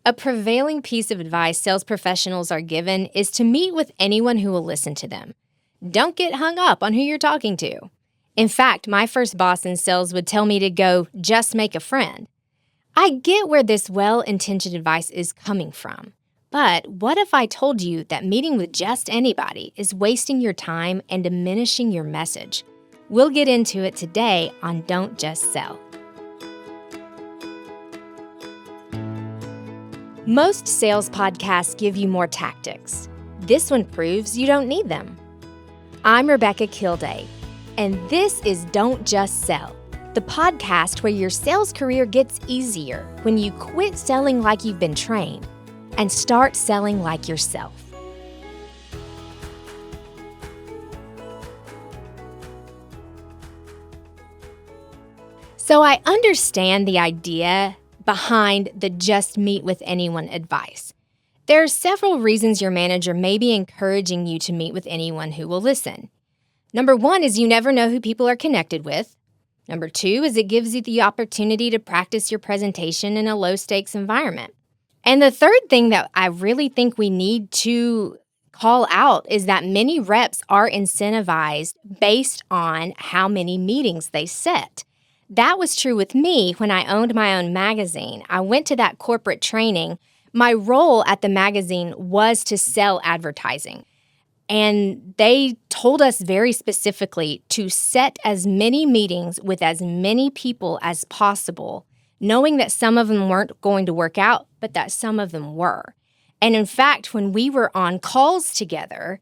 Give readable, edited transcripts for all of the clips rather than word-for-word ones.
A prevailing piece of advice sales professionals are given is to meet with anyone who will listen to them. Don't get hung up on who you're talking to. In fact, my first boss in sales would tell me to go just make a friend. I get where this well-intentioned advice is coming from. But what if I told you that meeting with just anybody is wasting your time and diminishing your message? We'll get into it today on Don't Just Sell. Most sales podcasts give you more tactics. This one proves you don't need them. I'm Rebecca Kilday, and this is Don't Just Sell, the podcast where your sales career gets easier when you quit selling like you've been trained and start selling like yourself. So I understand the idea behind the just meet with anyone advice. There are several reasons your manager may be encouraging you to meet with anyone who will listen. Number one is you never know who people are connected with. Number two is it gives you the opportunity to practice your presentation in a low-stakes environment. And the third thing that I really think we need to call out is that many reps are incentivized based on how many meetings they set. That was true with me when I owned my own magazine. I went to that corporate training. My role at the magazine was to sell advertising. And they told us very specifically to set as many meetings with as many people as possible, knowing that some of them weren't going to work out, but that some of them were. And in fact, when we were on calls together,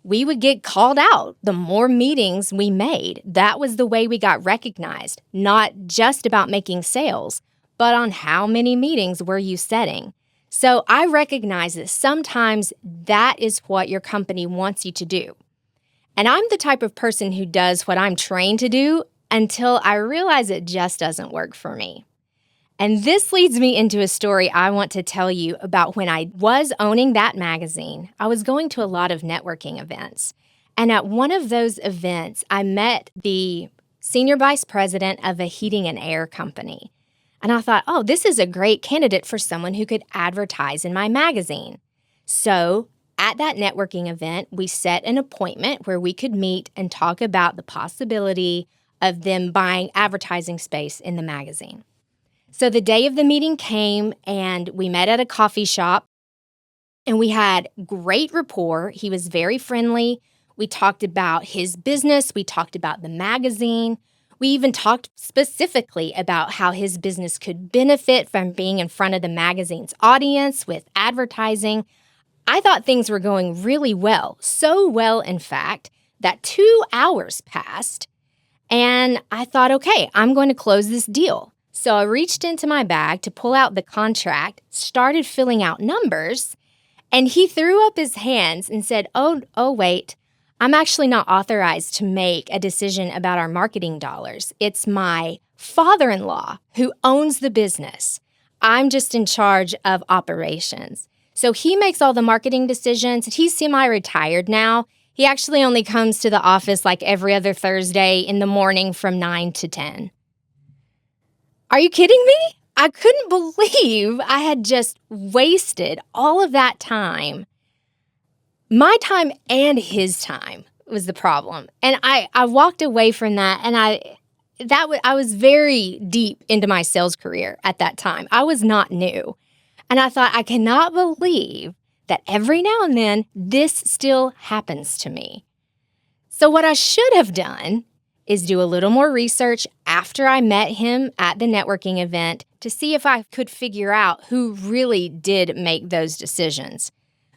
we would get called out. The more meetings we made, that was the way we got recognized, not just about making sales, but on how many meetings were you setting. So I recognize that sometimes that is what your company wants you to do. And I'm the type of person who does what I'm trained to do until I realize it just doesn't work for me. And this leads me into a story I want to tell you about when I was owning that magazine. I was going to a lot of networking events. And at one of those events, I met the senior vice president of a heating and air company. And I thought, oh, this is a great candidate for someone who could advertise in my magazine. So at that networking event, we set an appointment where we could meet and talk about the possibility of them buying advertising space in the magazine. So the day of the meeting came, and we met at a coffee shop, and we had great rapport. He was very friendly. We talked about his business. We talked about the magazine. We even talked specifically about how his business could benefit from being in front of the magazine's audience with advertising. I thought things were going really well. So well, in fact, that 2 hours passed, and I thought, okay, I'm going to close this deal. So I reached into my bag to pull out the contract, started filling out numbers, and he threw up his hands and said, oh, wait, I'm actually not authorized to make a decision about our marketing dollars. It's my father-in-law who owns the business. I'm just in charge of operations. So he makes all the marketing decisions. He's semi-retired now. He actually only comes to the office like every other Thursday in the morning from 9 to 10. Are you kidding me? I couldn't believe I had just wasted all of that time. My time and his time was the problem. And I walked away from that, and I was very deep into my sales career at that time. I was not new. And I thought, I cannot believe that every now and then this still happens to me. So what I should have done is do a little more research after I met him at the networking event to see if I could figure out who really did make those decisions.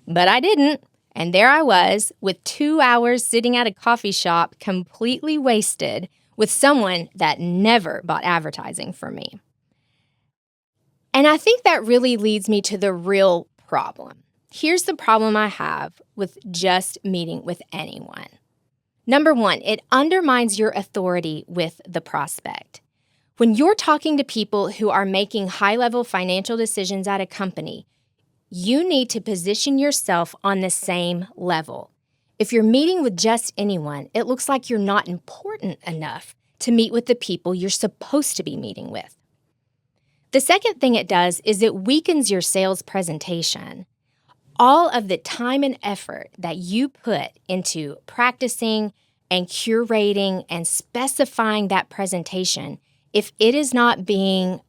But I didn't, and there I was with 2 hours sitting at a coffee shop completely wasted with someone that never bought advertising from me. And I think that really leads me to the real problem. Here's the problem I have with just meeting with anyone. Number one, it undermines your authority with the prospect. When you're talking to people who are making high-level financial decisions at a company, you need to position yourself on the same level. If you're meeting with just anyone, it looks like you're not important enough to meet with the people you're supposed to be meeting with. The second thing it does is it weakens your sales presentation. All of the time and effort that you put into practicing and curating and specifying that presentation, if it is not being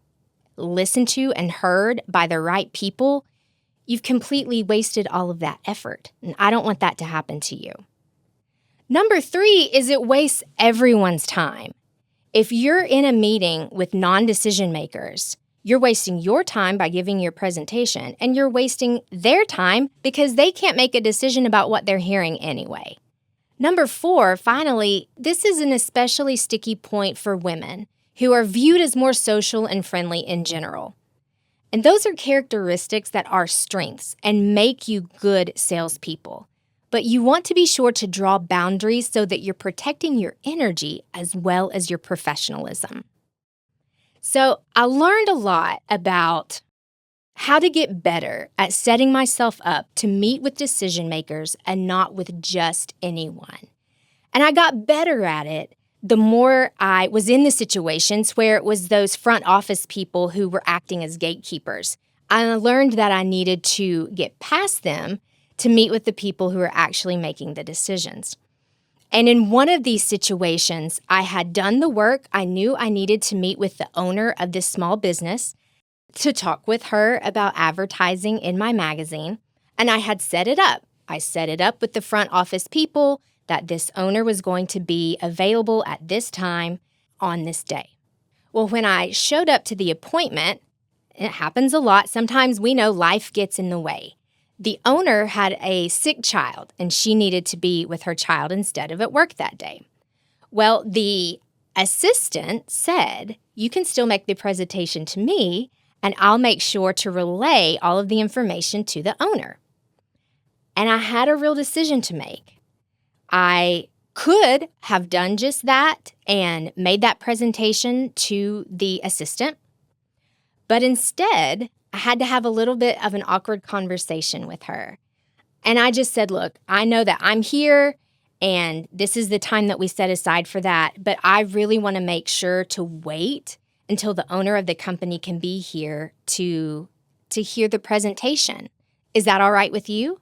listened to and heard by the right people, you've completely wasted all of that effort. And I don't want that to happen to you. Number 3 is it wastes everyone's time. If you're in a meeting with non-decision makers, you're wasting your time by giving your presentation, and you're wasting their time because they can't make a decision about what they're hearing anyway. Number 4, finally, this is an especially sticky point for women who are viewed as more social and friendly in general. And those are characteristics that are strengths and make you good salespeople. But you want to be sure to draw boundaries so that you're protecting your energy as well as your professionalism. So I learned a lot about how to get better at setting myself up to meet with decision makers and not with just anyone. And I got better at it the more I was in the situations where it was those front office people who were acting as gatekeepers. I learned that I needed to get past them to meet with the people who are actually making the decisions. And in one of these situations, I had done the work. I knew I needed to meet with the owner of this small business to talk with her about advertising in my magazine, and I had set it up. I set it up with the front office people that this owner was going to be available at this time on this day. Well, when I showed up to the appointment, it happens a lot. Sometimes we know life gets in the way. The owner had a sick child, and she needed to be with her child instead of at work that day. Well, the assistant said, "You can still make the presentation to me, and I'll make sure to relay all of the information to the owner." And I had a real decision to make. I could have done just that and made that presentation to the assistant, but instead, I had to have a little bit of an awkward conversation with her. And I just said, "Look, I know that I'm here and this is the time that we set aside for that, but I really want to make sure to wait until the owner of the company can be here to hear the presentation. Is that all right with you?"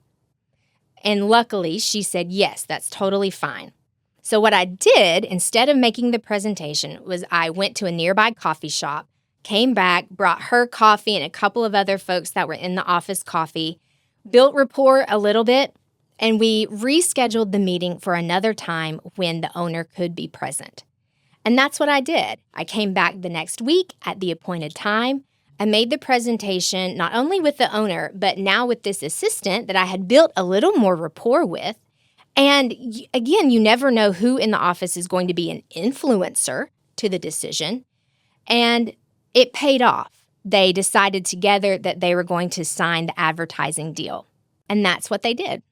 And luckily, she said, "Yes, that's totally fine." So what I did, instead of making the presentation, was I went to a nearby coffee shop, came back, brought her coffee and a couple of other folks that were in the office coffee, built rapport a little bit, and we rescheduled the meeting for another time when the owner could be present. And that's what I did. I came back the next week at the appointed time. I made the presentation not only with the owner, but now with this assistant that I had built a little more rapport with. And again, you never know who in the office is going to be an influencer to the decision. And it paid off. They decided together that they were going to sign the advertising deal. And that's what they did.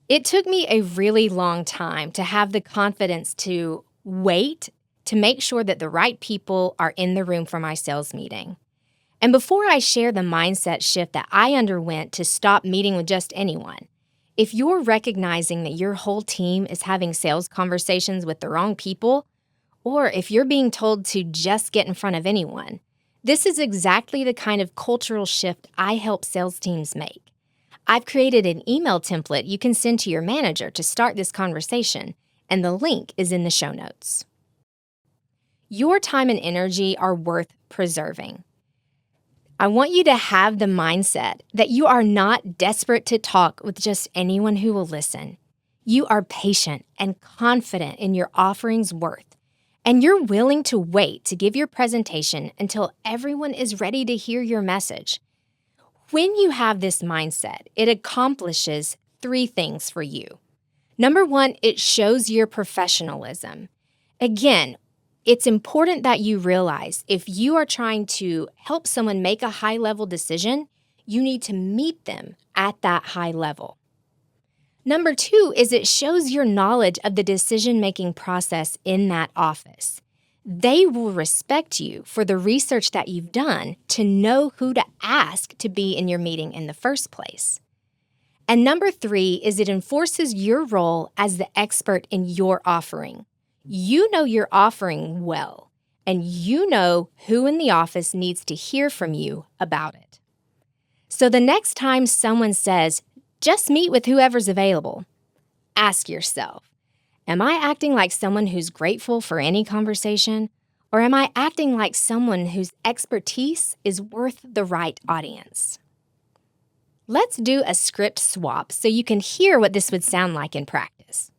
It took me a really long time to have the confidence to wait to make sure that the right people are in the room for my sales meeting. And before I share the mindset shift that I underwent to stop meeting with just anyone, if you're recognizing that your whole team is having sales conversations with the wrong people, or if you're being told to just get in front of anyone, this is exactly the kind of cultural shift I help sales teams make. I've created an email template you can send to your manager to start this conversation, and the link is in the show notes. Your time and energy are worth preserving. I want you to have the mindset that you are not desperate to talk with just anyone who will listen. You are patient and confident in your offering's worth, and you're willing to wait to give your presentation until everyone is ready to hear your message. When you have this mindset, it accomplishes 3 things for you. Number 1, it shows your professionalism. Again, it's important that you realize if you are trying to help someone make a high-level decision, you need to meet them at that high level. Number 2 is it shows your knowledge of the decision-making process in that office. They will respect you for the research that you've done to know who to ask to be in your meeting in the first place. And number 3 is it enforces your role as the expert in your offering. You know your offering well, and you know who in the office needs to hear from you about it. So the next time someone says, just meet with whoever's available, ask yourself, am I acting like someone who's grateful for any conversation, or am I acting like someone whose expertise is worth the right audience? Let's do a script swap so you can hear what this would sound like in practice.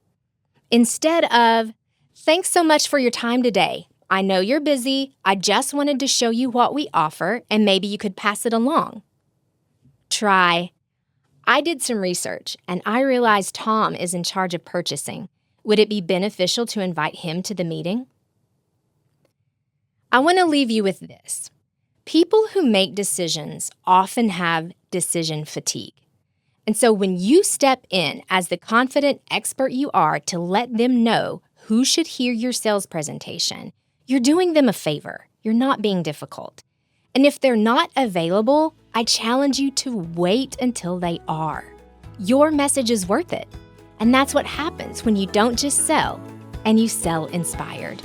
Instead of, thanks so much for your time today. I know you're busy. I just wanted to show you what we offer, and maybe you could pass it along. Try, I did some research, and I realized Tom is in charge of purchasing. Would it be beneficial to invite him to the meeting? I want to leave you with this. People who make decisions often have decision fatigue. And so when you step in as the confident expert you are to let them know who should hear your sales presentation, you're doing them a favor. You're not being difficult. And if they're not available, I challenge you to wait until they are. Your message is worth it. And that's what happens when you don't just sell, and you sell inspired.